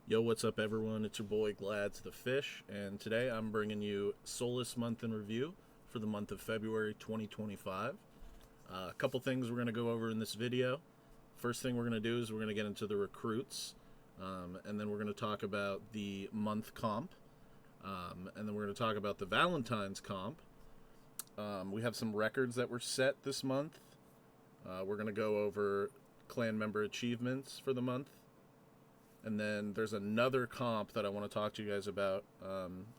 Yo, what's up, everyone? It's your boy Glads the Fish, and today I'm bringing you Solace Month in Review for the month of February 2025. A couple things we're going to go over in this video. First thing we're going to do is we're going to get into the recruits, and then we're going to talk about the month comp, and then we're going to talk about the Valentines comp. We have some records that were set this month. We're going to go over clan member achievements for the month. And then there's another comp that I want to talk to you guys about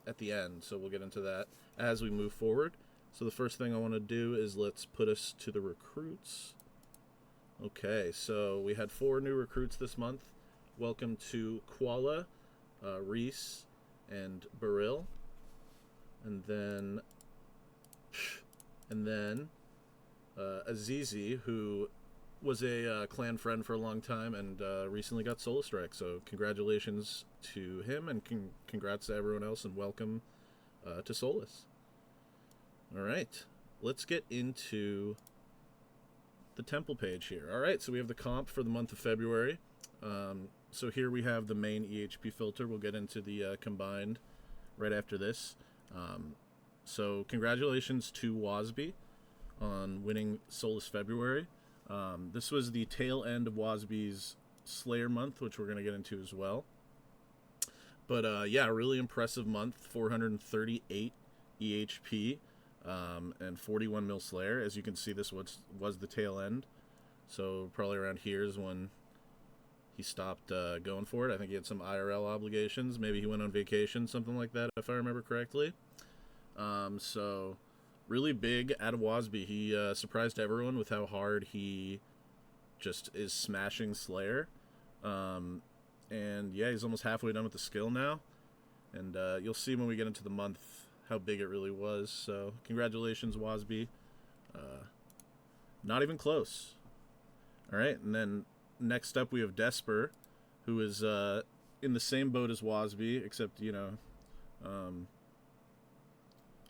at the end. So we'll get into that as we move forward. So the first thing I want to do is let's put us to the recruits. Okay, so we had 4 new recruits this month. Welcome to Koala, Reese, and Baril. And then Azizi, who was a clan friend for a long time and recently got Soul Strike. So congratulations to him and congrats to everyone else and welcome to Solace. All right, let's get into the temple page here. All right, so we have the comp for the month of February. So here we have the main EHP filter. We'll get into the combined right after this. So congratulations to Wasby on winning Solace February. This was the tail end of Wasby's Slayer month, which we're going to get into as well. But yeah, really impressive month. 438 EHP and 41 mil Slayer. As you can see, this was the tail end. So probably around here is when he stopped going for it. I think he had some IRL obligations. Maybe he went on vacation, something like that, if I remember correctly. So really big out of Wasby. He surprised everyone with how hard he just is smashing Slayer. And yeah, he's almost halfway done with the skill now. And you'll see when we get into the month how big it really was. So congratulations, Wasby. Not even close. All right, and then next up we have Desper, who is in the same boat as Wasby, except, you know,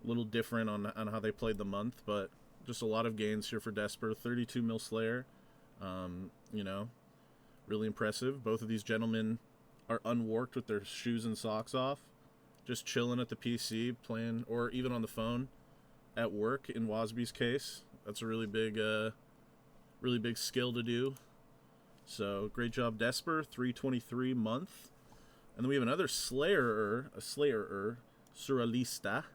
a little different on how they played the month, but just a lot of gains here for Desper. 32 mil Slayer, you know, really impressive. Both of these gentlemen are unworked with their shoes and socks off, just chilling at the PC, playing, or even on the phone at work in Wasby's case. That's a really big skill to do. So great job, Desper. 323 month. And then we have another Slayer, Surrealista,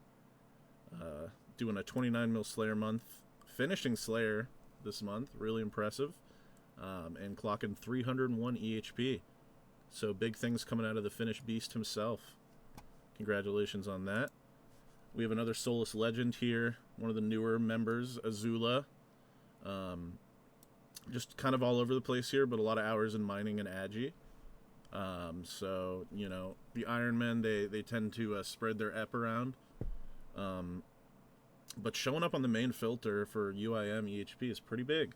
doing a 29 mil Slayer month, finishing Slayer this month, really impressive, and clocking 301 EHP. So big things coming out of the Finnish Beast himself. Congratulations on that. We have another Solace legend here, one of the newer members, Azula. Just kind of all over the place here, but a lot of hours in mining and Agi. So, you know, the Iron Men, they tend to spread their ep around. But showing up on the main filter for UIM EHP is pretty big.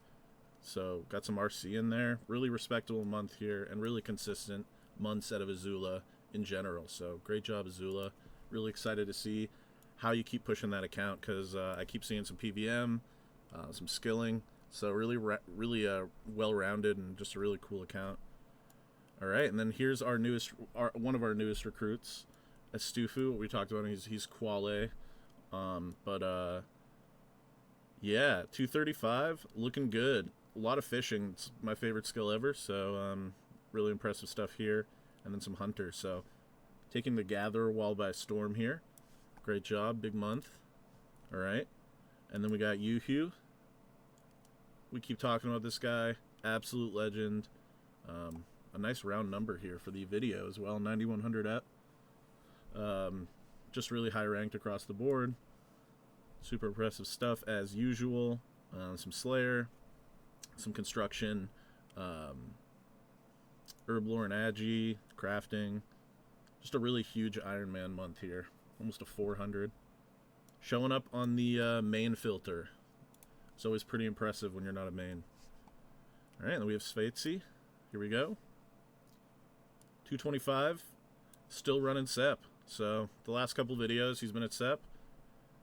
So got some RC in there. Really respectable month here and really consistent months out of Azula in general. So great job, Azula. Really excited to see how you keep pushing that account because I keep seeing some PVM, some skilling. So really well-rounded and just a really cool account. All right, and then here's our one of our newest recruits, Estufu. What we talked about, he's Quale. Yeah, 235, looking good. A lot of fishing. It's my favorite skill ever, so really impressive stuff here. And then some hunter. So taking the Gatherer Wall by storm here. Great job, big month. All right, and then we got Yuhu. We keep talking about this guy, absolute legend. A nice round number here for the video as well, 9100 ep. Just really high ranked across the board. Super impressive stuff as usual. Some Slayer, some construction, Herblore and Agi, crafting. Just a really huge Iron Man month here, almost a 400. Showing up on the main filter. It's always pretty impressive when you're not a main. All right, and then we have Svetsi. Here we go. 225, still running SEP. So the last couple videos he's been at SEP.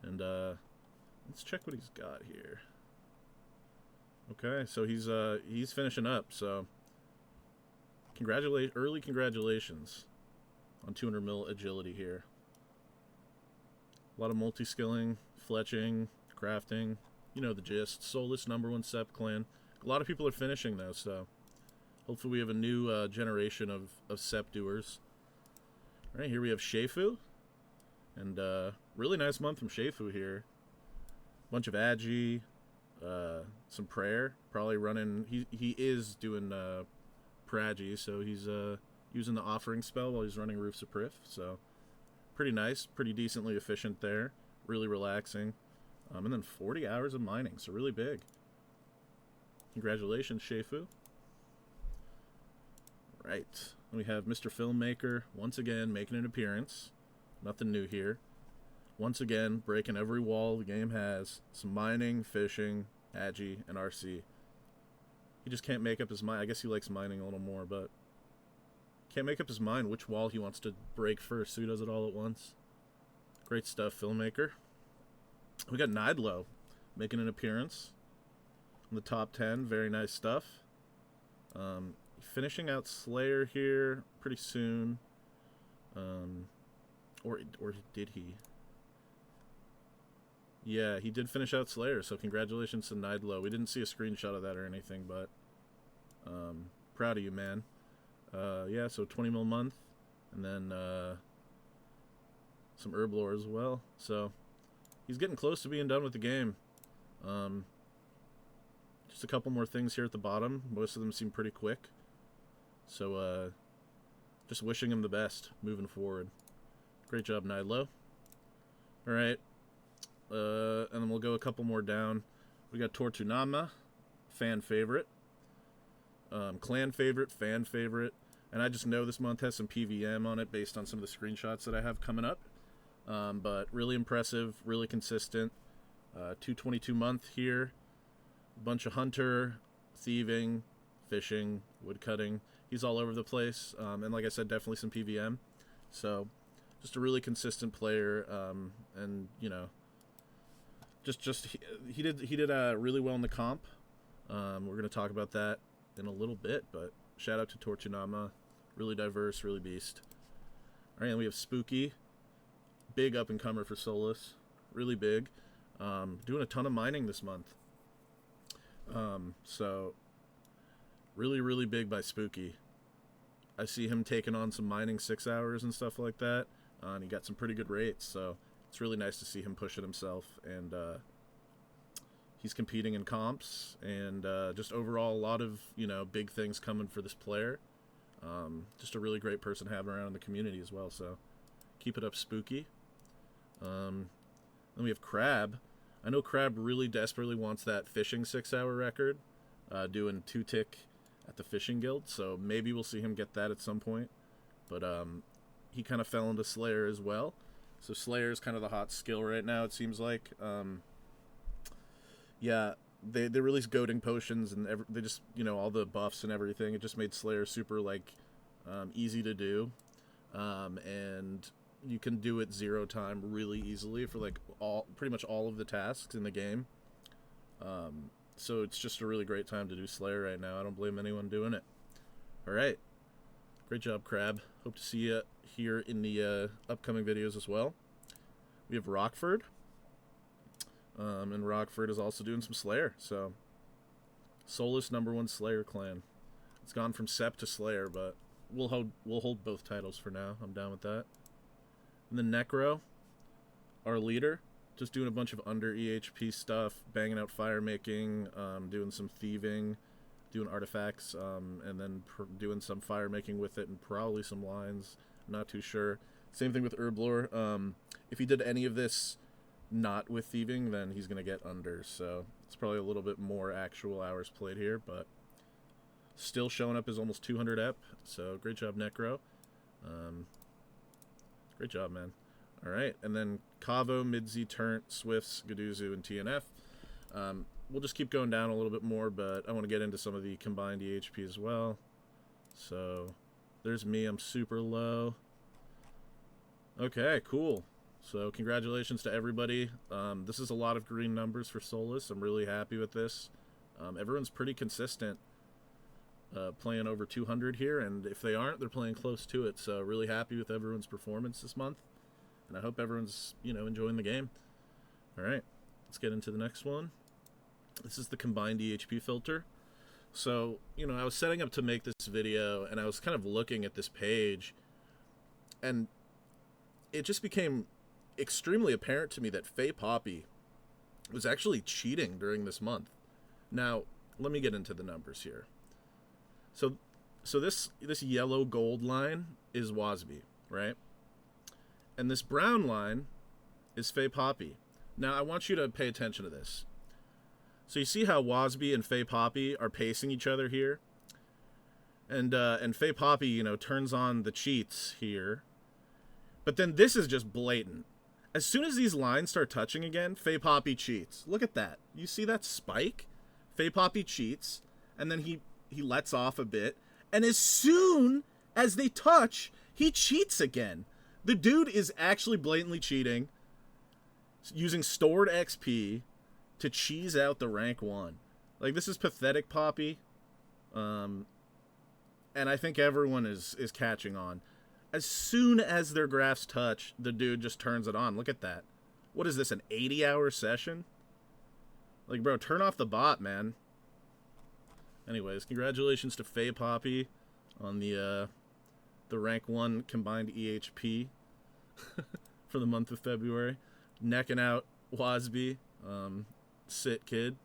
And let's check what he's got here. Okay, so he's finishing up. So early congratulations. on 200 mil agility here. A lot of multi-skilling, fletching, crafting. You know the gist. Solace, #1 Sep clan. A lot of people are finishing though, so hopefully we have a new generation of Sep doers. All right, here we have Shefu. And really nice month from Shefu here. Bunch of Agi, some prayer. Probably running. He is doing Pragi, so he's using the offering spell while he's running Roofs of Prif. So pretty nice, pretty decently efficient there. Really relaxing. And then 40 hours of mining, so really big. Congratulations, Shefu. Right, we have Mr. Filmmaker once again making an appearance. Nothing new here. Once again, breaking every wall the game has. Some mining, fishing, Agi, and RC. He just can't make up his mind. I guess he likes mining a little more, but can't make up his mind which wall he wants to break first, so he does it all at once. Great stuff, Filmmaker. We got Nidlo making an appearance in the top 10. Very nice stuff. Finishing out Slayer here pretty soon. Or did he? Yeah, he did finish out Slayer, so congratulations to Nidlo. We didn't see a screenshot of that or anything, but proud of you, man. Yeah, so 20 mil month, and then some herb lore as well. So he's getting close to being done with the game. Just a couple more things here at the bottom. Most of them seem pretty quick. So just wishing him the best moving forward. Great job, Nidlo. All right. And then we'll go a couple more down. We got Tortunama, fan favorite. Clan favorite, fan favorite. And I just know this month has some PVM on it based on some of the screenshots that I have coming up. But really impressive, really consistent. 222 month here. A bunch of hunter, thieving, fishing, woodcutting. He's all over the place. And like I said, definitely some PVM. So just a really consistent player. And, you know, he did really well in the comp. We're going to talk about that in a little bit, but shout out to Tortunama. Really diverse, really beast. All right, and we have Spooky. Big up-and-comer for Solace. Really big. Doing a ton of mining this month. So really, really big by Spooky. I see him taking on some mining 6 hours and stuff like that. And he got some pretty good rates, so it's really nice to see him pushing himself. And he's competing in comps, and just overall a lot of, you know, big things coming for this player. Just a really great person to have around in the community as well, so keep it up, Spooky. Then we have Crab. I know Crab really desperately wants that fishing 6-hour record, doing 2-tick at the fishing guild, so maybe we'll see him get that at some point. But he kind of fell into Slayer as well, so Slayer is kind of the hot skill right now, it seems like. Yeah, they released goading potions, and they just, you know, all the buffs and everything. It just made Slayer super, like, easy to do. And you can do it 0 time really easily for, like, pretty much all of the tasks in the game. So it's just a really great time to do Slayer right now. I don't blame anyone doing it. All right. Great job, Crab. Hope to see you here in the upcoming videos as well. We have Rockford. And Rockford is also doing some Slayer, so Solace #1 Slayer clan. It's gone from Sep to Slayer, but we'll hold both titles for now. I'm down with that. And then Necro, our leader, just doing a bunch of under EHP stuff, banging out fire making, doing some thieving, doing artifacts, and then doing some fire making with it, and probably some lines. I'm not too sure. Same thing with Herblore. If he did any of this not with thieving, then he's going to get under, so it's probably a little bit more actual hours played here, but still showing up as almost 200 ep, so great job, Necro. Great job, man. All right, and then Kavo, Midzi, Turnt, Swifts, Gaduzu, and TNF. We'll just keep going down a little bit more, but I want to get into some of the combined EHP as well. So there's me, I'm super low. Okay, cool. So congratulations to everybody. This is a lot of green numbers for Solace. I'm really happy with this. Everyone's pretty consistent. playing over 200 here, and if they aren't, they're playing close to it. So really happy with everyone's performance this month, and I hope everyone's enjoying the game. All right, let's get into the next one. This is the combined EHP filter. So I was setting up to make this video, and I was kind of looking at this page, and it just became extremely apparent to me that Faye Poppy was actually cheating during this month. Now, let me get into the numbers here. So this yellow gold line is Wasby, right? And this brown line is Faye Poppy. Now, I want you to pay attention to this. So you see how Wasby and Faye Poppy are pacing each other here? And Faye Poppy, turns on the cheats here. But then this is just blatant. As soon as these lines start touching again, Faye Poppy cheats. Look at that. You see that spike? Faye Poppy cheats, and then he lets off a bit. And as soon as they touch, he cheats again. The dude is actually blatantly cheating, using stored XP to cheese out the rank 1. Like, this is pathetic, Poppy. And I think everyone is catching on. As soon as their graphs touch, the dude just turns it on. Look at that. What is this, an 80-hour session? Like, bro, turn off the bot, man. Anyways, congratulations to Faye Poppy on the rank 1 combined EHP for the month of February. Necking out Wasby, sit kid.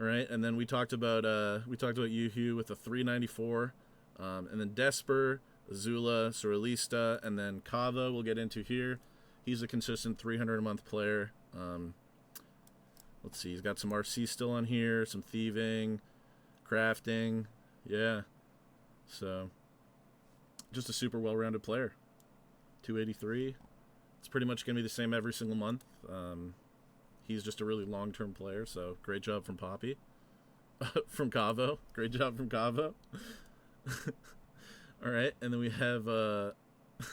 All right, and then we talked about Yuhu with a 394, and then Desper, Azula, Soralista, and then Kava we'll get into here. He's a consistent 300 a month player. Let's see, he's got some RC still on here, some thieving, crafting, yeah. So, just a super well-rounded player. 283. It's pretty much going to be the same every single month. He's just a really long-term player, so great job from Poppy. From Cavo. Great job from Cavo. All right, and then we have,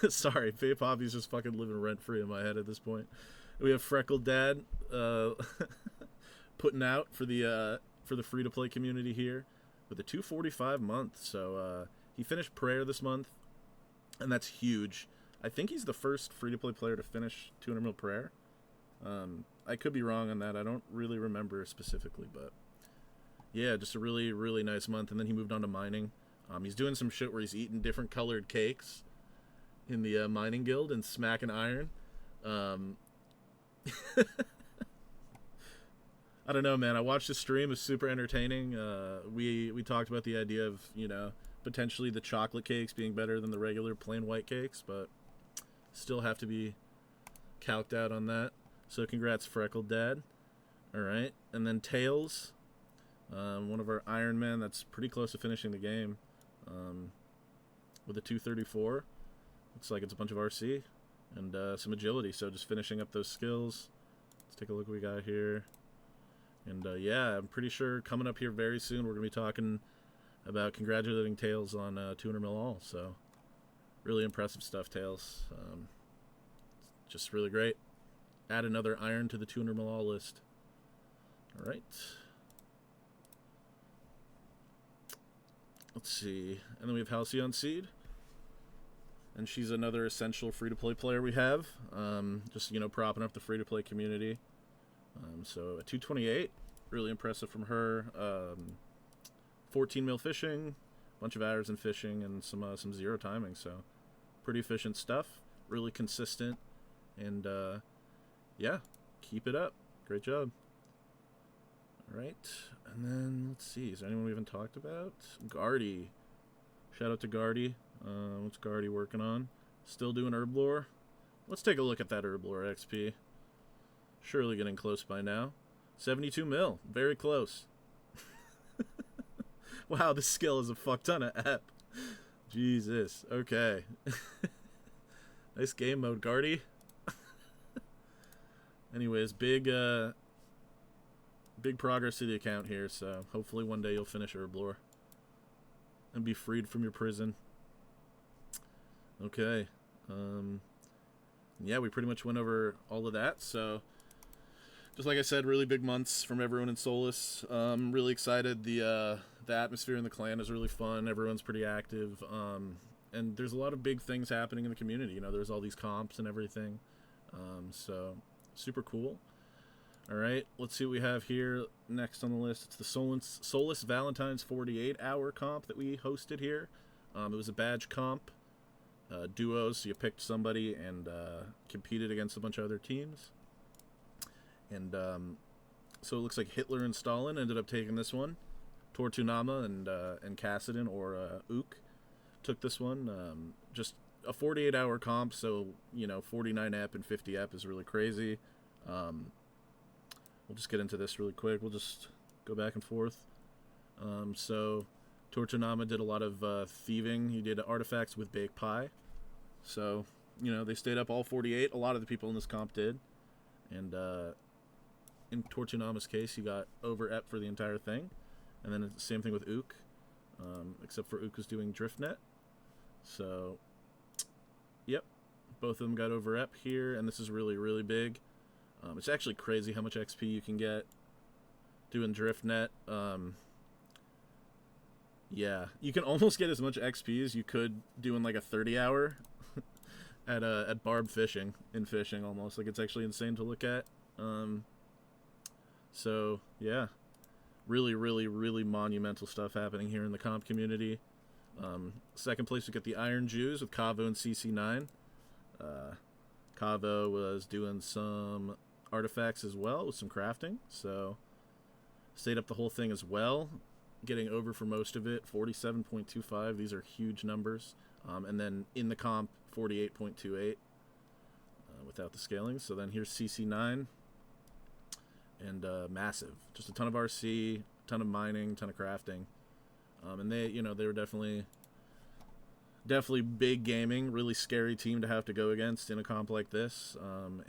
sorry, Faye Poppy's just fucking living rent-free in my head at this point. We have Freckled Dad putting out for the free-to-play community here with a 245 month. So he finished Prayer this month, and that's huge. I think he's the first free-to-play player to finish 200 mil Prayer. I could be wrong on that. I don't really remember specifically, but yeah, just a really, really nice month. And then he moved on to mining. He's doing some shit where he's eating different colored cakes in the mining guild and smacking iron. I don't know, man. I watched the stream. It was super entertaining. We talked about the idea of, potentially the chocolate cakes being better than the regular plain white cakes, but still have to be calced out on that. So congrats, Freckled Dad. All right. And then Tails, one of our Iron Men that's pretty close to finishing the game with a 234. Looks like it's a bunch of RC and some agility. So just finishing up those skills. Let's take a look what we got here. And yeah, I'm pretty sure coming up here very soon, we're going to be talking about congratulating Tails on 200 mil all. So really impressive stuff, Tails. Just really great. Add another iron to the 200 mil all list. All right. Let's see. And then we have Halcyon Seed. And she's another essential free-to-play player we have. Just, propping up the free-to-play community. So a 228, really impressive from her. 14 mil fishing, bunch of hours in fishing, and some zero timing. So pretty efficient stuff, really consistent, and yeah, keep it up. Great job. All right, and then let's see. Is there anyone we haven't talked about? Guardy. Shout out to Guardy. What's Guardy working on? Still doing Herblore. Let's take a look at that Herblore XP. Surely getting close by now. 72 mil. Very close. Wow, this skill is a fuck ton of app. Jesus. Okay. Nice game mode, Guardy. Anyways, big progress to the account here, so hopefully one day you'll finish Herblore and be freed from your prison. Okay. Yeah, we pretty much went over all of that, so just like I said, really big months from everyone in Solace. Really excited. The The atmosphere in the clan is really fun. Everyone's pretty active. And there's a lot of big things happening in the community. You know, there's all these comps and everything. So super cool. All right, let's see what we have here next on the list. It's the Solace Valentines 48-hour comp that we hosted here. It was a badge comp, duos, so you picked somebody and competed against a bunch of other teams. And so it looks like Hitler and Stalin ended up taking this one. Tortunama and Kassadin or Ook took this one. Just a 48-hour comp, so, you know, 49 ep and 50 ep is really crazy. We'll just get into this really quick. We'll just go back and forth. So Tortunama did a lot of thieving. He did artifacts with baked pie. So, you know, they stayed up all 48. A lot of the people in this comp did. And in Tortunama's case, he got over ep for the entire thing. And then the same thing with Ook, except for Ook was doing driftnet. So, yep, both of them got over ep here, and this is really, really big. It's actually crazy how much XP you can get doing driftnet. Yeah, you can almost get as much XP as you could doing like a 30-hour at barb fishing, in fishing almost. Like, it's actually insane to look at. So, yeah, really, really, really monumental stuff happening here in the comp community. Second place, we get the Iron Jews with Kavo and CC9. Kavo was doing some artifacts as well with some crafting, so stayed up the whole thing as well, getting over for most of it. 47.25, these are huge numbers. And then in the comp, 48.28 without the scaling. So then here's CC9, and massive, just a ton of RC, ton of mining, ton of crafting. And they, you know, they were definitely big gaming, really scary team to have to go against in a comp like this.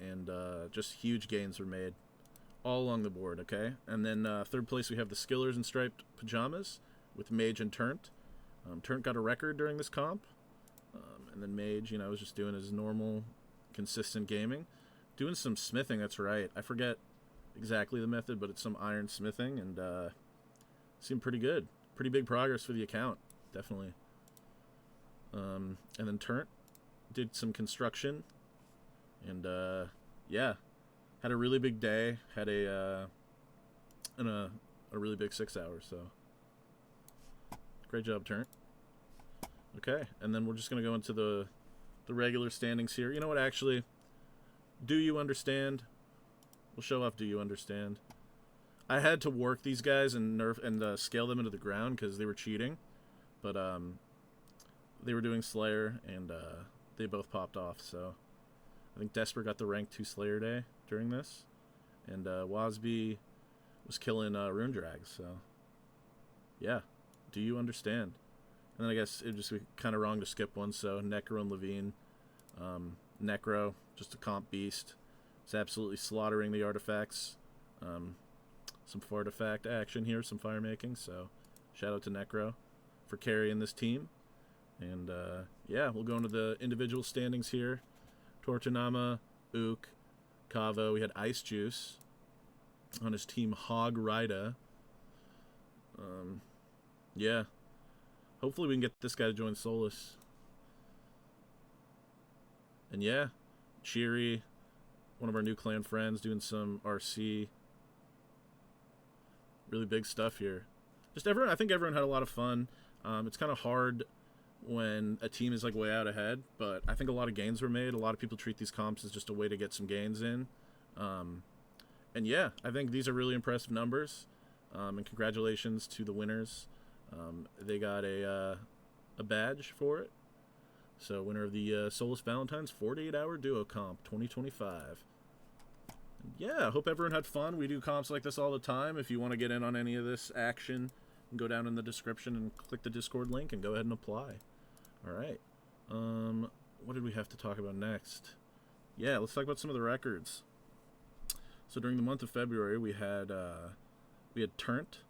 And just huge gains were made all along the board, okay? And then third place, we have the Skillers in striped pajamas with Mage and Turnt. Turnt got a record during this comp. And then Mage, you know, was just doing his normal, consistent gaming. Doing some smithing, that's right. I forget exactly the method, but it's some iron smithing, and seemed pretty good. Pretty big progress for the account, definitely. And then Turnt did some construction, and yeah, had a really big day. Had a really big 6 hours. So great job, Turnt. Okay, and then we're just gonna go into the regular standings here. You know what? Actually, do you understand? We'll show off. Do you understand? I had to work these guys and scale them into the ground because they were cheating, but they were doing Slayer, and they both popped off. So I think Desper got the rank 2 Slayer day during this, and Wasby was killing Rune Drags. So yeah, do you understand? And then I guess it'd just be kind of wrong to skip one. So Necro and Levine, Necro, just a comp beast. It's absolutely slaughtering the artifacts. Some artifact action here, some fire making. So shout out to Necro for carrying this team. And yeah, we'll go into the individual standings here. Tortunama, Ook, Kavo. We had Ice Juice on his team, Hog Rida. Yeah, hopefully we can get this guy to join Solace. And yeah, Cheery, one of our new clan friends, doing some RC. Really big stuff here. Just everyone, I think everyone had a lot of fun. It's kind of hard when a team is like way out ahead, but I think a lot of gains were made. A lot of people treat these comps as just a way to get some gains in. And yeah, I think these are really impressive numbers. And congratulations to the winners. They got a badge for it. So winner of the Solace Valentines 48-hour duo comp 2025. Yeah, I hope everyone had fun. We do comps like this all the time. If you want to get in on any of this action, go down in the description and click the Discord link and go ahead and apply. All right. What did we have to talk about next? Yeah, let's talk about some of the records. So during the month of February, we had Turnt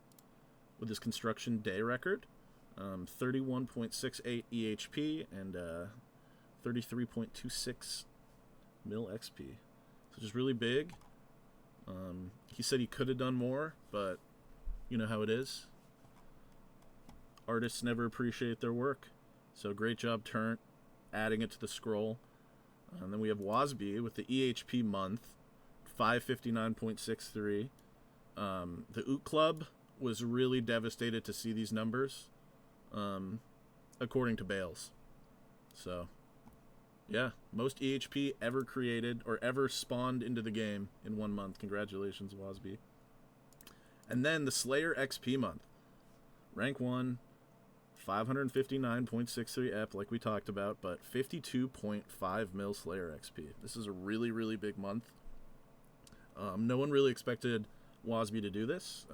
with his construction day record, 31.68 EHP and 33.26 mil XP. So just really big. He said he could have done more, but you know how it is. Artists never appreciate their work. So great job, Turnt, adding it to the scroll. And then we have Wasby with the EHP month, 559.63. The Oot Club was really devastated to see these numbers, according to Bales. So, yeah, most EHP ever created or ever spawned into the game in 1 month. Congratulations, Wasby. And then the Slayer XP month. Rank 1, 559.63 EP, like we talked about, but 52.5 mil Slayer XP. This is a really, really big month. No one really expected Wasby to do this,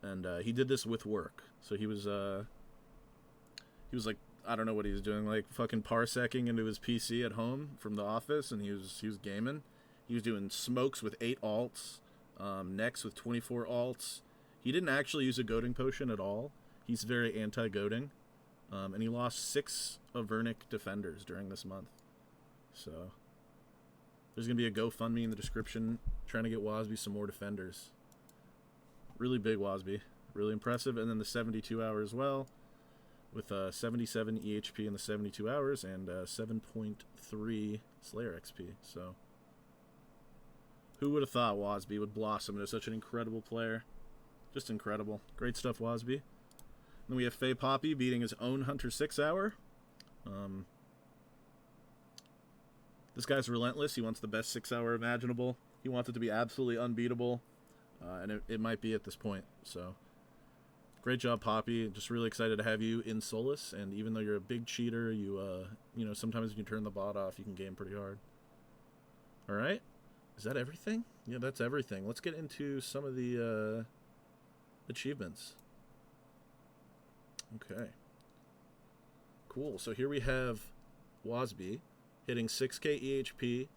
and he did this with work. So he was like, I don't know what he was doing, like fucking parsecing into his PC at home from the office, and he was gaming. He was doing smokes with 8 alts, necks with 24 alts. He didn't actually use a goading potion at all. He's very anti-goading, and he lost 6 Avernic defenders during this month. So there's going to be a GoFundMe in the description trying to get Wasby some more defenders. Really big Wasby. Really impressive. And then the 72 hour as well, with 77 EHP in the 72 hours and 7.3 Slayer XP. So who would have thought Wasby would blossom into such an incredible player? Just incredible. Great stuff, Wasby. Then we have Faye Poppy beating his own Hunter 6 hour. This guy's relentless. He wants the best 6 hour imaginable. He wants it to be absolutely unbeatable. And it might be at this point. So, great job, Poppy. Just really excited to have you in Solace. And even though you're a big cheater, you sometimes when you turn the bot off, you can game pretty hard. All right. Is that everything? Yeah, that's everything. Let's get into some of the achievements. Okay. Cool. So here we have Wasby hitting 6k EHP,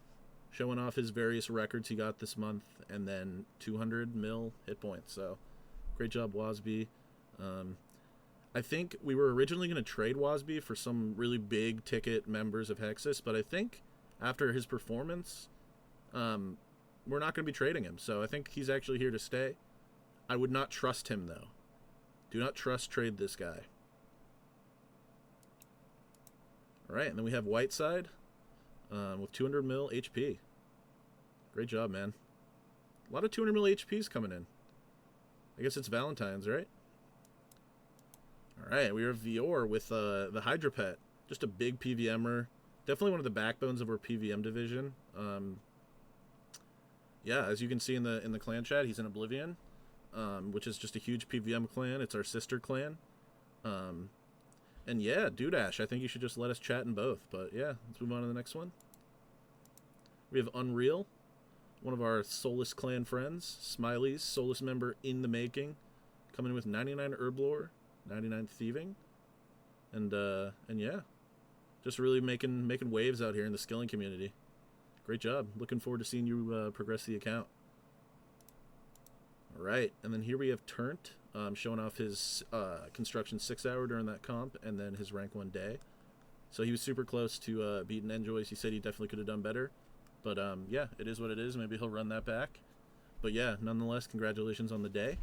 showing off his various records he got this month, and then 200 mil hit points. So great job, Wasby. I think we were originally going to trade Wasby for some really big ticket members of Hexus, but I think after his performance, we're not going to be trading him. So I think he's actually here to stay. I would not trust him, though. Do not trade this guy. All right, and then we have Whiteside with 200 mil HP. Great job, man. A lot of 200 mil HPs coming in. I guess it's Valentine's, right? All right, we have Vior with the Hydra Pet. Just a big PVMer. Definitely one of the backbones of our PVM division. Yeah, as you can see in the clan chat, he's in Oblivion. Which is just a huge PVM clan. It's our sister clan. And yeah, Dudash, I think you should just let us chat in both. But yeah, let's move on to the next one. We have Unreal, one of our Solace clan friends. Smiley's Solace member in the making. Coming in with 99 Herblore, 99 Thieving. And yeah, just really making waves out here in the skilling community. Great job. Looking forward to seeing you progress the account. All right, and then here we have Turnt showing off his construction 6 hour during that comp, and then his rank 1 day. So he was super close to beating Enjoys. He said he definitely could have done better. But yeah, it is what it is. Maybe he'll run that back. But yeah, nonetheless, congratulations on the day.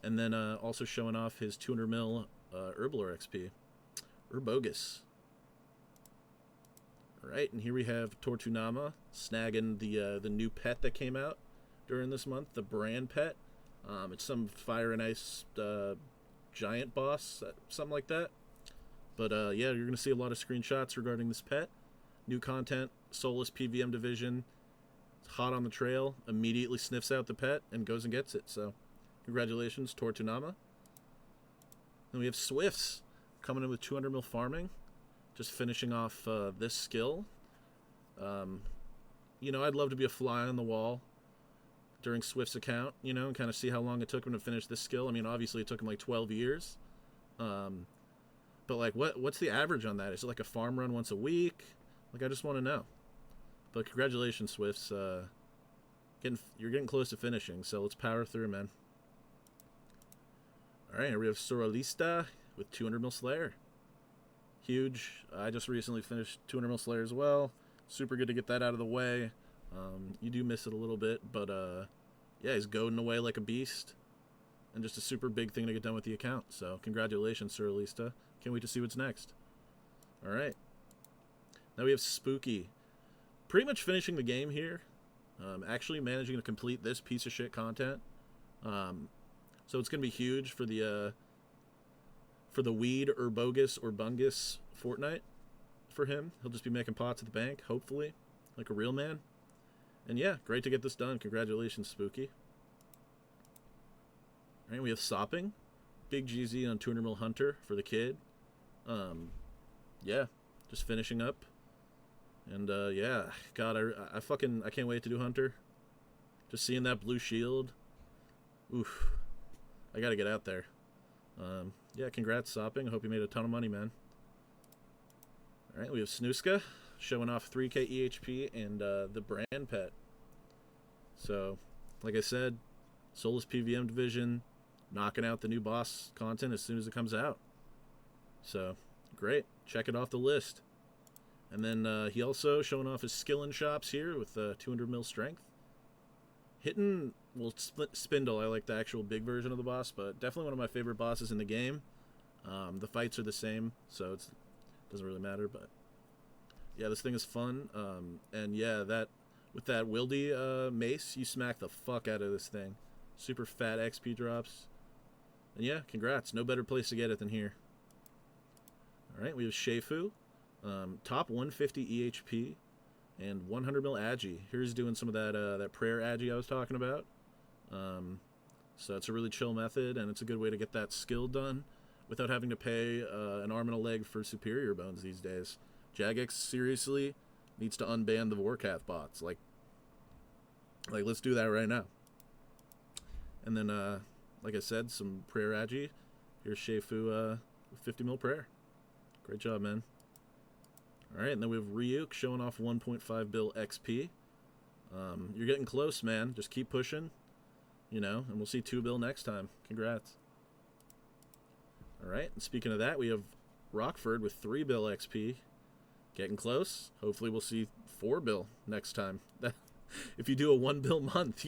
And then also showing off his 200 mil Herblore XP. Urbogus. All right, and here we have Tortunama snagging the new pet that came out during this month, the brand pet. It's some Fire and Ice giant boss, something like that. But yeah, you're going to see a lot of screenshots regarding this pet. New content, Solace PVM division. It's hot on the trail, immediately sniffs out the pet and goes and gets it. So congratulations, Tortunama. Then we have Swifts coming in with 200 mil farming. Just finishing off this skill. I'd love to be a fly on the wall during Swift's account, and kind of see how long it took him to finish this skill. I mean, obviously it took him like 12 years. But like, what's the average on that? Is it like a farm run once a week? Like, I just want to know. But congratulations, Swifts. You're getting close to finishing, so let's power through, man. All right, here we have Soralista with 200 mil Slayer. Huge. I just recently finished 200 mil Slayer as well. Super good to get that out of the way. You do miss it a little bit, but yeah, he's goading away like a beast. and just a super big thing to get done with the account. So congratulations, Sir Alista. Can't wait to see what's next. All right. Now we have Spooky. Pretty much finishing the game here. Actually managing to complete this piece of shit content. So it's going to be huge for the weed or bogus or bungus fortnight for him. He'll just be making pots at the bank, hopefully, like a real man. And yeah, great to get this done. Congratulations, Spooky. All right, we have Sopping. Big GZ on 200 mil Hunter for the kid. Yeah, just finishing up. And yeah, God, I can't wait to do Hunter. Just seeing that blue shield. Oof. I gotta get out there. Yeah, congrats, Sopping. I hope you made a ton of money, man. All right, we have Snooska showing off 3K EHP and the brand pet. So, like I said, Solace PVM division knocking out the new boss content as soon as it comes out. So, great. Check it off the list. And then he also showing off his skill in shops here with 200 mil strength. Hitting, well, Spindle, I like the actual big version of the boss, but definitely one of my favorite bosses in the game. The fights are the same, so it doesn't really matter, but yeah, this thing is fun. And yeah, with that Wildy mace, you smack the fuck out of this thing. Super fat XP drops. And yeah, congrats. No better place to get it than here. Alright, we have Sheifu. Top 150 EHP and 100 mil Agi. Here's doing some of that prayer Agi I was talking about. So it's a really chill method, and it's a good way to get that skill done without having to pay an arm and a leg for superior bones these days. Jagex seriously needs to unban the Warcath bots. Like let's do that right now. And then, like I said, some prayer Agi. Here's Sheifu with 50 mil prayer. Great job, man. Alright, and then we have Ryuk showing off 1.5 bill XP. You're getting close, man. Just keep pushing, you know, and we'll see 2 bill next time. Congrats. Alright, and speaking of that, we have Rockford with 3 bill XP. Getting close. Hopefully we'll see 4 bill next time. If you do a 1 bill month,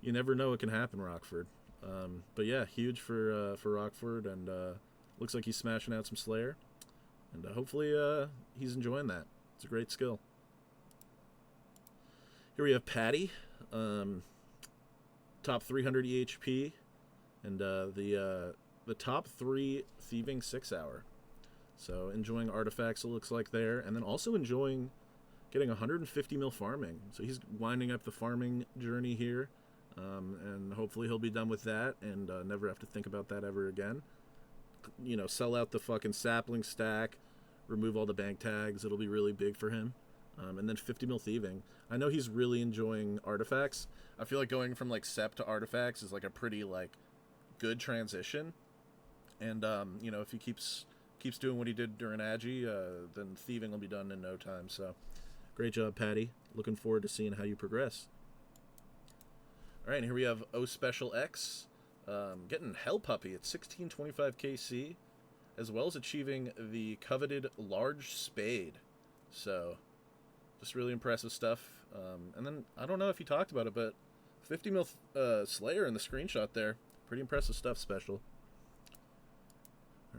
you never know what can happen, Rockford. But yeah, huge for Rockford, and looks like he's smashing out some Slayer. And hopefully he's enjoying that. It's a great skill. Here we have Patty. Top 300 EHP. And the top 3 thieving 6 hour. So enjoying artifacts, it looks like there. And then also enjoying getting 150 mil farming. So he's winding up the farming journey here. And hopefully he'll be done with that and never have to think about that ever again. You know, sell out the fucking sapling stack, remove all the bank tags. It'll be really big for him. And then 50 mil thieving. I know he's really enjoying artifacts. I feel like going from like Sep to artifacts is like a pretty like good transition. And you know, if he keeps doing what he did during Agi, then thieving will be done in no time. So great job, Patty. Looking forward to seeing how you progress. All right, and here we have O Special X. Getting Hell Puppy at 1625 KC, as well as achieving the coveted Large Spade. So, just really impressive stuff. And then, I don't know if you talked about it, but 50 mil Slayer in the screenshot there. Pretty impressive stuff, Special.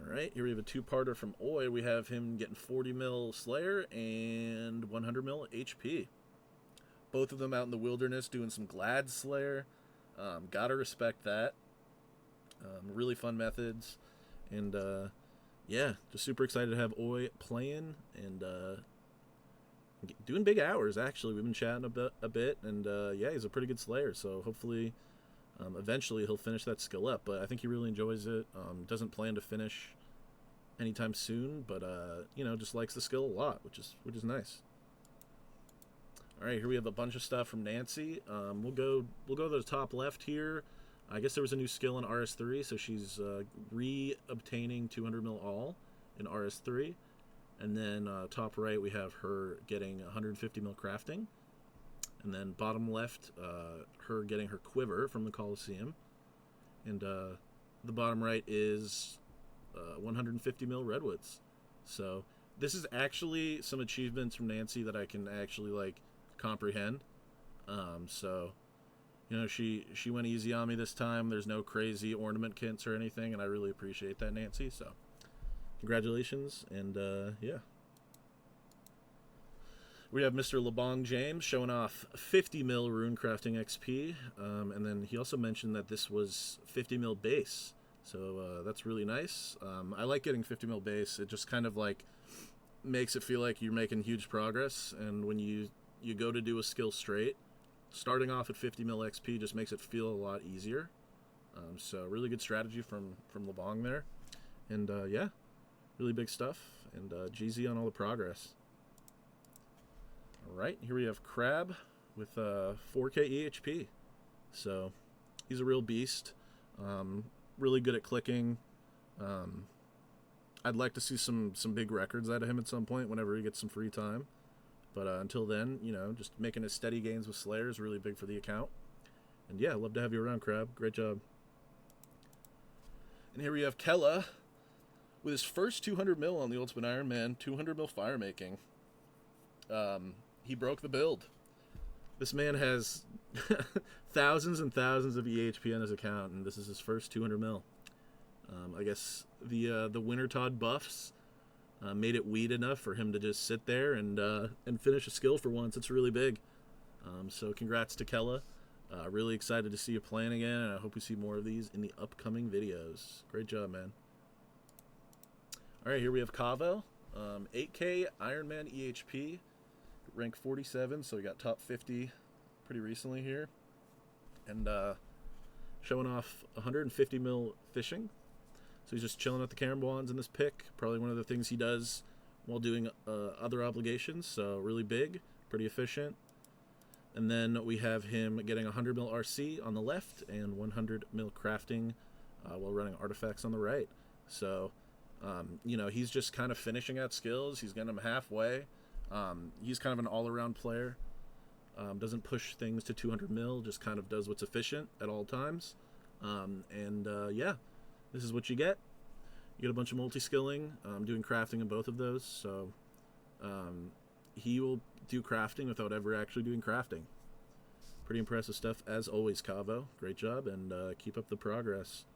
Alright, here we have a 2-parter from Oi. We have him getting 40 mil Slayer and 100 mil HP. Both of them out in the wilderness doing some Glad Slayer. Gotta respect that. Really fun methods, and yeah, just super excited to have Oi playing and doing big hours. Actually, we've been chatting a bit, and yeah, he's a pretty good Slayer. So hopefully, eventually he'll finish that skill up. But I think he really enjoys it. Doesn't plan to finish anytime soon, but you know, just likes the skill a lot, which is nice. All right, here we have a bunch of stuff from Nancy. We'll go to the top left here. I guess there was a new skill in RS3, so she's re-obtaining 200 mil all in RS3. And then top right, we have her getting 150 mil crafting. And then bottom left, her getting her quiver from the Coliseum. And the bottom right is 150 mil redwoods. So this is actually some achievements from Nancy that I can actually like comprehend. So You know, she went easy on me this time. There's no crazy ornament kits or anything, and I really appreciate that, Nancy. So, congratulations, and yeah. We have Mr. LeBong James showing off 50 mil runecrafting XP, and then he also mentioned that this was 50 mil base, so that's really nice. I like getting 50 mil base. It just kind of like makes it feel like you're making huge progress, and when you go to do a skill straight, starting off at 50 mil XP just makes it feel a lot easier. So really good strategy from LeBong there, and yeah, really big stuff, and GZ on all the progress. Alright, here we have Crab with 4k EHP. So, he's a real beast. Really good at clicking. I'd like to see some big records out of him at some point whenever he gets some free time. But until then, you know, just making his steady gains with Slayer is really big for the account. And yeah, love to have you around, Crab. Great job. And here we have Kella with his first 200 mil on the Ultimate Iron Man, 200 mil fire making. He broke the build. This man has thousands and thousands of EHP on his account, and this is his first 200 mil. I guess the Winter Todd buffs made it weed enough for him to just sit there and finish a skill for once. It's really big. So congrats to Kella. Really excited to see you playing again, and I hope we see more of these in the upcoming videos. Great job, man. All right, here we have Kavo. 8k Iron Man EHP. Rank 47, so he got top 50 pretty recently here. And showing off 150 mil fishing. So he's just chilling at the Caramboans in this pick. Probably one of the things he does while doing other obligations. So really big, pretty efficient. And then we have him getting 100 mil RC on the left and 100 mil crafting while running artifacts on the right. So, you know, he's just kind of finishing out skills. He's getting them halfway. He's kind of an all-around player. Doesn't push things to 200 mil, just kind of does what's efficient at all times. Yeah, this is what you get. You get a bunch of multi-skilling, doing crafting in both of those. So he will do crafting without ever actually doing crafting. Pretty impressive stuff, as always, Kavo. Great job, and keep up the progress.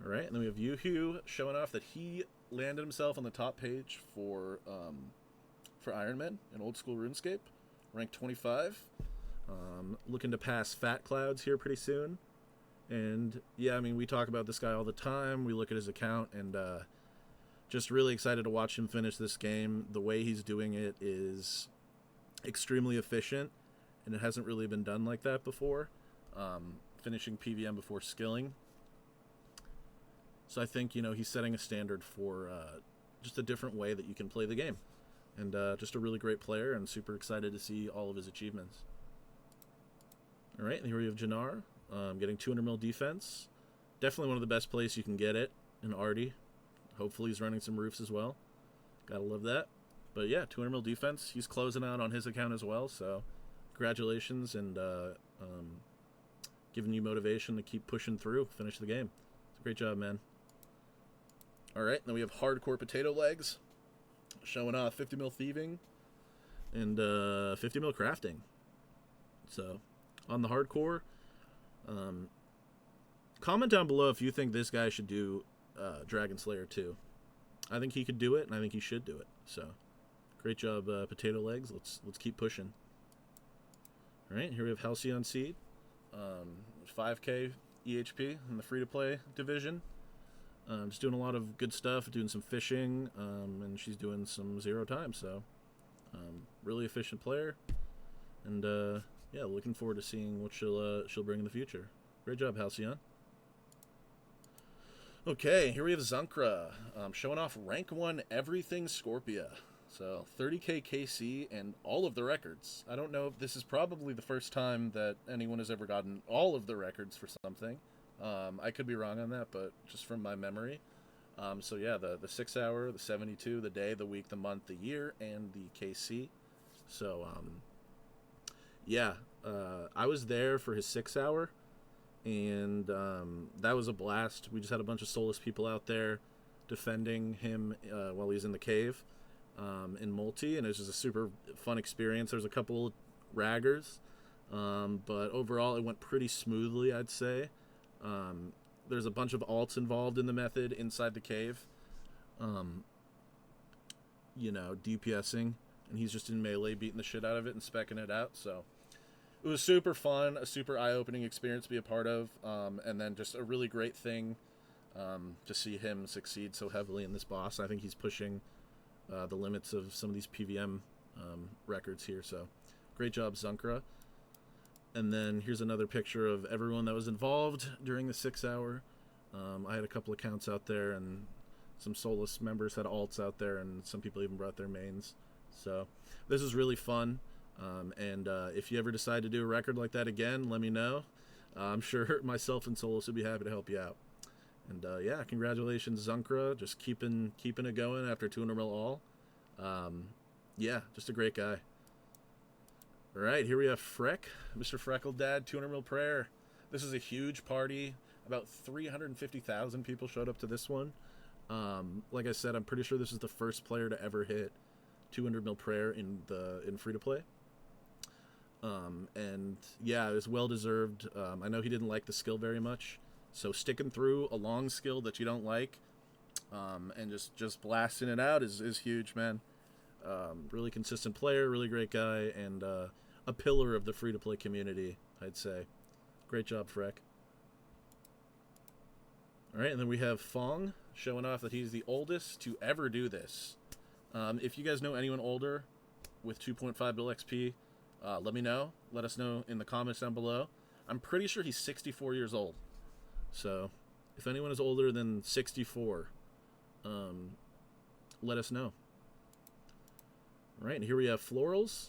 All right, and then we have Yuhu showing off that he landed himself on the top page for Iron Man in Old School RuneScape, rank 25. Looking to pass Fat Clouds here pretty soon. And yeah, I mean, we talk about this guy all the time. We look at his account, and just really excited to watch him finish this game. The way he's doing it is extremely efficient, and it hasn't really been done like that before. Finishing PVM before skilling. So I think, you know, he's setting a standard for just a different way that you can play the game. And just a really great player, and super excited to see all of his achievements. All right, and here we have Jannar getting 200 mil defense. Definitely one of the best plays you can get it in Artie. Hopefully he's running some roofs as well. Gotta love that. But yeah, 200 mil defense. He's closing out on his account as well, so congratulations, and giving you motivation to keep pushing through, finish the game. It's a great job, man. All right, then we have Hardcore Potato Legs showing off 50 mil thieving and 50 mil crafting. So on the hardcore, comment down below if you think this guy should do Dragon Slayer 2. I think he could do it, and I think he should do it. So great job, Potato Legs. Let's keep pushing. All right, here we have Halcyon Seed, 5k EHP in the free-to-play division. Just doing a lot of good stuff, doing some fishing, and she's doing some 0 time, so really efficient player, and yeah, looking forward to seeing what she'll bring in the future. Great job, Halcyon. Okay, here we have Zunkra, showing off rank 1 everything Scorpia. So 30k KC and all of the records. I don't know if this is probably the first time that anyone has ever gotten all of the records for something. I could be wrong on that, but just from my memory. So yeah, the 6 hour, the 72, the day, the week, the month, the year, and the KC. So yeah, I was there for his 6 hour, and that was a blast. We just had a bunch of Solace people out there defending him while he's in the cave in multi, and it was just a super fun experience. There's a couple raggers, But overall, it went pretty smoothly, I'd say. There's a bunch of alts involved in the method inside the cave. DPSing, and he's just in melee beating the shit out of it and specking it out. So it was super fun, a super eye-opening experience to be a part of, and then just a really great thing to see him succeed so heavily in this boss. I think he's pushing the limits of some of these PVM records here, so great job, Zunkra. And then here's another picture of everyone that was involved during the 6 hour. I had a couple accounts out there, and some Solace members had alts out there, and some people even brought their mains. So this is really fun. And if you ever decide to do a record like that again, let me know. I'm sure myself and Solace would be happy to help you out. And yeah, congratulations, Zunkra. Just keeping it going after 200 mil all. Yeah, just a great guy. All right, here we have Freck, Mr. Freckle Dad, 200 mil prayer. This is a huge party. About 350,000 people showed up to this one. Like I said, I'm pretty sure this is the first player to ever hit 200 mil prayer in free to play. And yeah, it was well deserved. I know he didn't like the skill very much, so sticking through a long skill that you don't like, and just blasting it out is huge, man. Really consistent player, really great guy, and a pillar of the free to play community, I'd say. Great job, Freck. All right, and then we have Fong showing off that he's the oldest to ever do this. If you guys know anyone older with 2.5 bill XP, let me know. Let us know in the comments down below. I'm pretty sure he's 64 years old. So if anyone is older than 64, let us know. All right, and here we have Florals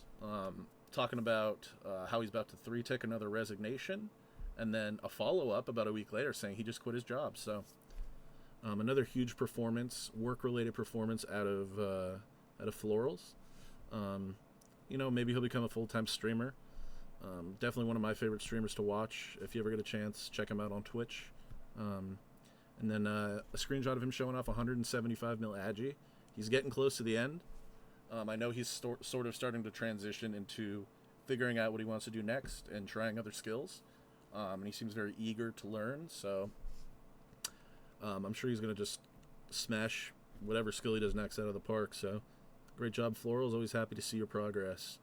talking about how he's about to 3-tick another resignation, and then a follow-up about a week later saying he just quit his job. So another huge performance, work-related performance out of Florals. Maybe he'll become a full-time streamer. Definitely one of my favorite streamers to watch. If you ever get a chance, check him out on Twitch. And then a screenshot of him showing off 175 mil Agi. He's getting close to the end. I know he's sort of starting to transition into figuring out what he wants to do next and trying other skills. And he seems very eager to learn, so I'm sure he's going to just smash whatever skill he does next out of the park. So great job, Floral. Always happy to see your progress.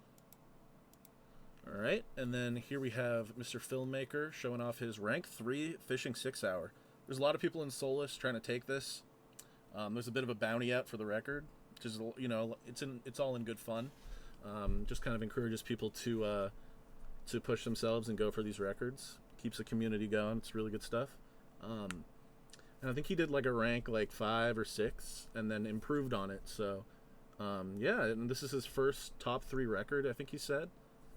All right, and then here we have Mr. Filmmaker showing off his rank 3 fishing 6 hour. There's a lot of people in Solace trying to take this. There's a bit of a bounty out for the record, which is, it's all in good fun. Just kind of encourages people to push themselves and go for these records. Keeps the community going. It's really good stuff. And I think he did like a rank like 5 or 6 and then improved on it. So yeah, and this is his first top 3 record, I think he said.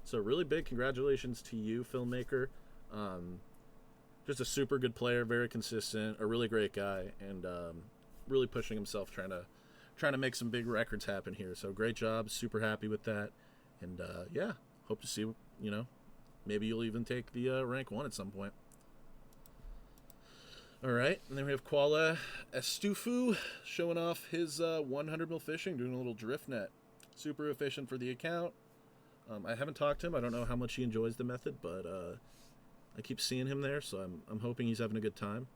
So really big congratulations to you, Filmmaker. Just a super good player, very consistent, a really great guy, and really pushing himself, trying to make some big records happen here. So great job, super happy with that, and yeah, hope to see, maybe you'll even take the rank 1 at some point. All right, and then we have Koala Estufu showing off his 100 mil fishing, doing a little drift net. Super efficient for the account. I haven't talked to him. I don't know how much he enjoys the method, but I keep seeing him there, so I'm hoping he's having a good time.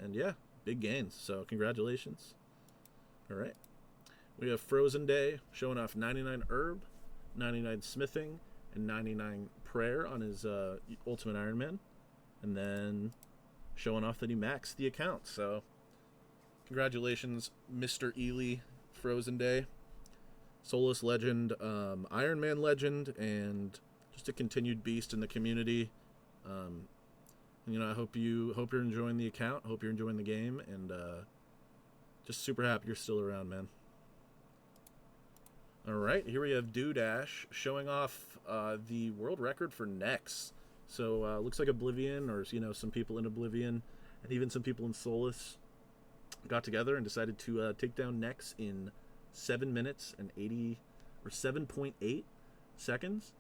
And yeah, big gains. So congratulations. All right, we have Frozen Day showing off 99 herb, 99 smithing, and 99 prayer on his Ultimate Iron Man, and then showing off that he maxed the account. So congratulations, Mr. Ely, Frozen Day. Solace legend, Iron Man legend, and just a continued beast in the community. I hope you're enjoying the account. Hope you're enjoying the game, and just super happy you're still around, man. All right, here we have Doodash showing off the world record for Nex. So looks like Oblivion, or some people in Oblivion, and even some people in Solace got together and decided to take down Nex in 7 minutes and 80 or 7.8 seconds.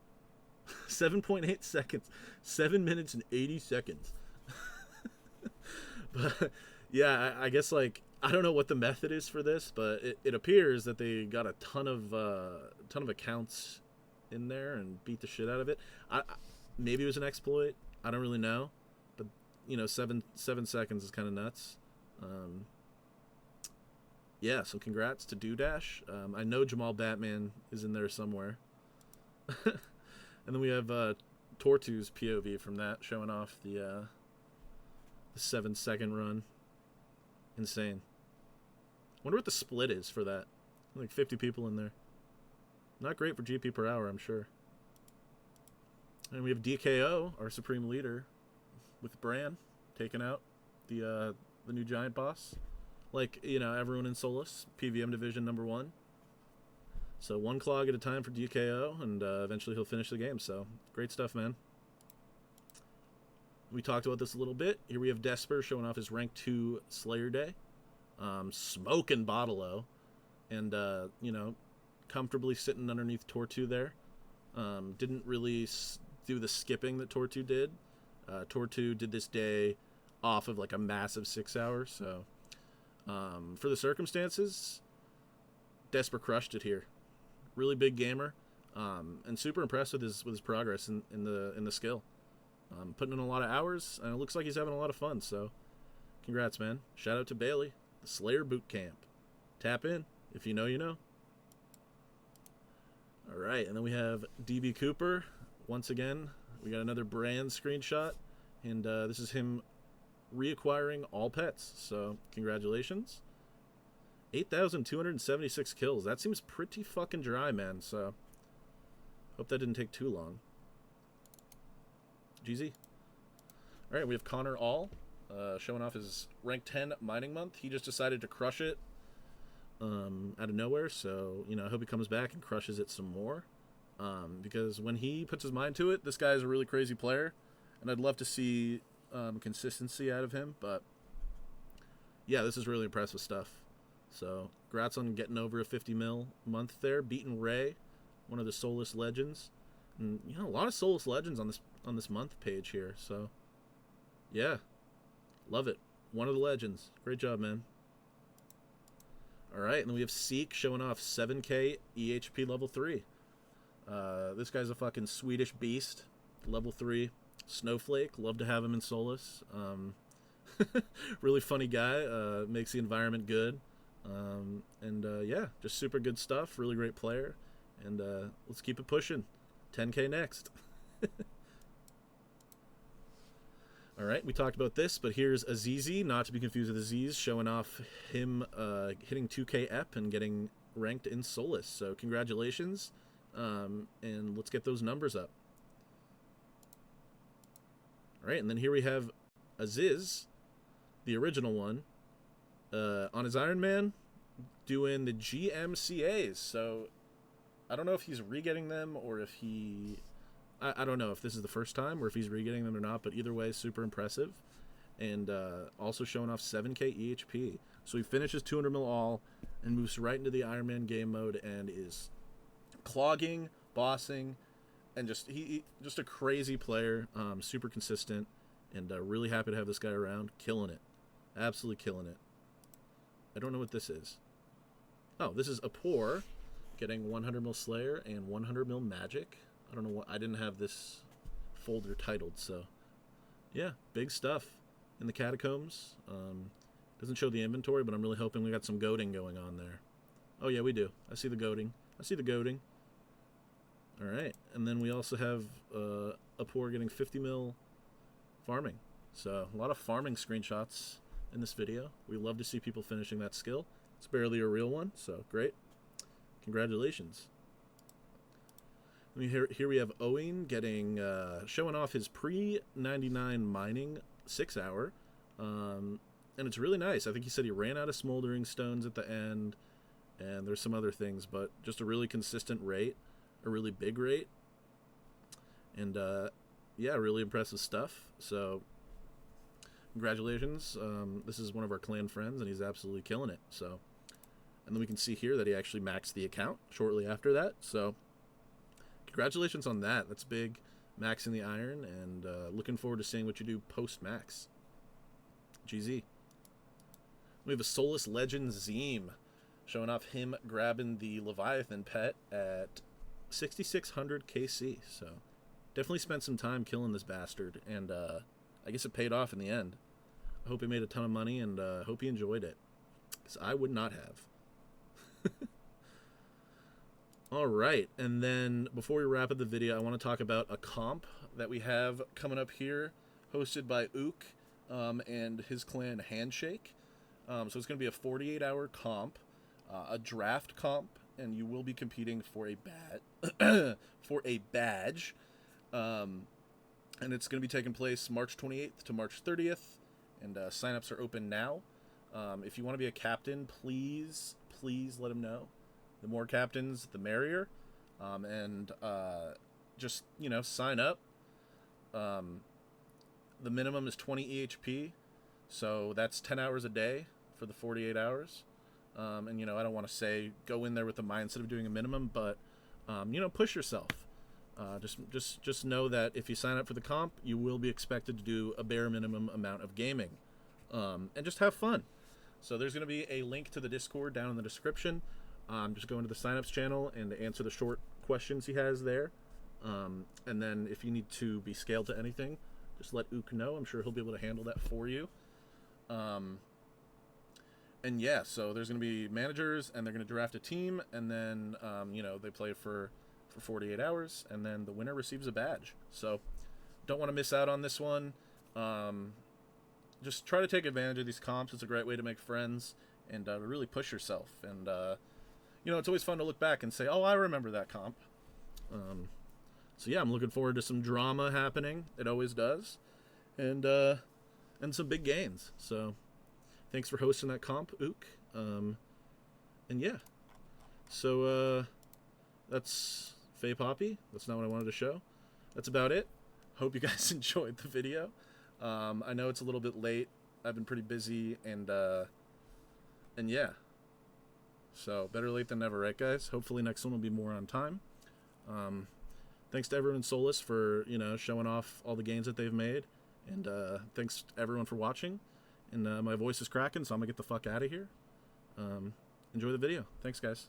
7.8 seconds. 7 minutes and 80 seconds. But yeah, I guess I don't know what the method is for this, but it appears that they got a ton of accounts in there and beat the shit out of it. Maybe it was an exploit. I don't really know, but you know, 7 seconds is kind of nuts. Yeah, so congrats to Doodash. I know Jamal Batman is in there somewhere. And then we have Tortu's POV from that, showing off the 7-second run. Insane. Wonder what the split is for that. Like 50 people in there. Not great for GP per hour, I'm sure. And we have DKO, our supreme leader, with Bran taking out the new giant boss. Like, you know, everyone in Solace, PVM Division #1. So 1 clog at a time for DKO, and eventually he'll finish the game. So, great stuff, man. We talked about this a little bit. Here we have Desper showing off his rank 2 Slayer Day. Smoking Bottle-O. And, you know, comfortably sitting underneath Tortu there. Didn't really do the skipping that Tortu did. Tortu did this day off of like a massive 6 hours. So, for the circumstances, Desper crushed it here. Really big gamer, and super impressed with his progress in the skill. Putting in a lot of hours, and it looks like he's having a lot of fun. So, congrats, man! Shout out to Bailey, the Slayer Boot Camp. Tap in if you know, you know. All right, and then we have DB Cooper once again. We got another brand screenshot, and this is him reacquiring all pets. So, congratulations. 8,276 kills. That seems pretty fucking dry, man. So, hope that didn't take too long. GZ. Alright, we have Connor All showing off his rank 10 mining month. He just decided to crush it out of nowhere. So, you know, I hope he comes back and crushes it some more. Because when he puts his mind to it, this guy is a really crazy player. And I'd love to see consistency out of him. But, yeah, this is really impressive stuff. So, congrats on getting over a 50 mil month there, beating Ray, one of the Solace legends, and you know, a lot of Solace legends on this month page here. So, yeah, love it. One of the legends. Great job, man. All right, and then we have Seek showing off 7K EHP level 3. This guy's a fucking Swedish beast, level 3 snowflake. Love to have him in Solace. Really funny guy. Makes the environment good. Yeah, just super good stuff. Really great player. And let's keep it pushing. 10K next. Alright, we talked about this, but here's Azizi, not to be confused with Aziz, showing off him hitting 2K EP and getting ranked in Solace. So congratulations. And let's get those numbers up. Alright, and then here we have Aziz, the original one, on his Iron Man, doing the GMCAs. So, I don't know if he's re-getting them or if he... I don't know if this is the first time or if he's re-getting them or not, but either way, super impressive. And also showing off 7K EHP. So he finishes 200 mil all and moves right into the Iron Man game mode and is clogging, bossing, and just a crazy player, super consistent, and really happy to have this guy around. Killing it. Absolutely killing it. I don't know what this is. Oh, this is Apor getting 100 mil Slayer and 100 mil Magic. I don't know what... I didn't have this folder titled, so... Yeah, big stuff in the catacombs. Doesn't show the inventory, but I'm really hoping we got some goading going on there. Oh, yeah, we do. I see the goading. Alright, and then we also have Apor getting 50 mil farming. So, a lot of farming screenshots in this video. We love to see people finishing that skill. It's barely a real one, so great. Congratulations. Here we have Owen getting showing off his pre-99 mining 6 hour, and it's really nice. I think he said he ran out of smoldering stones at the end, and there's some other things, but just a really consistent rate, a really big rate, and yeah, really impressive stuff. So congratulations. This is one of our clan friends, and he's absolutely killing it. So, and then we can see here that he actually maxed the account shortly after that. So, congratulations on that. That's big, maxing the iron, and looking forward to seeing what you do post-max. GZ. We have a Solace Legend Zeem, showing off him grabbing the Leviathan pet at 6,600 KC. So definitely spent some time killing this bastard, and I guess it paid off in the end. I hope he made a ton of money, and hope he enjoyed it, because I would not have. All right, and then before we wrap up the video, I want to talk about a comp that we have coming up here, hosted by Ook and his clan Handshake. So it's going to be a 48-hour comp, a draft comp, and you will be competing for a badge. And it's going to be taking place March 28th to March 30th, and signups are open now. If you want to be a captain, please let them know. The more captains, the merrier. And just, sign up. The minimum is 20 EHP, so that's 10 hours a day for the 48 hours. And, I don't want to say go in there with the mindset of doing a minimum, but, push yourself. Just know that if you sign up for the comp, you will be expected to do a bare minimum amount of gaming. And just have fun. So there's going to be a link to the Discord down in the description. Just go into the signups channel and answer the short questions he has there. And then if you need to be scaled to anything, just let Ook know. I'm sure he'll be able to handle that for you. And yeah, so there's going to be managers, and they're going to draft a team, and then, they play for 48 hours, and then the winner receives a badge. So don't want to miss out on this one. Just try to take advantage of these comps. It's a great way to make friends and really push yourself. And, it's always fun to look back and say, oh, I remember that comp. So yeah, I'm looking forward to some drama happening. It always does. And some big gains. So thanks for hosting that comp, Ook. And yeah. So that's Faye Poppy. That's not what I wanted to show. That's about it. Hope you guys enjoyed the video. I know it's a little bit late. I've been pretty busy, and yeah. So better late than never, right, guys? Hopefully next one will be more on time. Thanks to everyone in Solace for, showing off all the gains that they've made. And thanks to everyone for watching. And my voice is cracking, so I'm going to get the fuck out of here. Enjoy the video. Thanks, guys.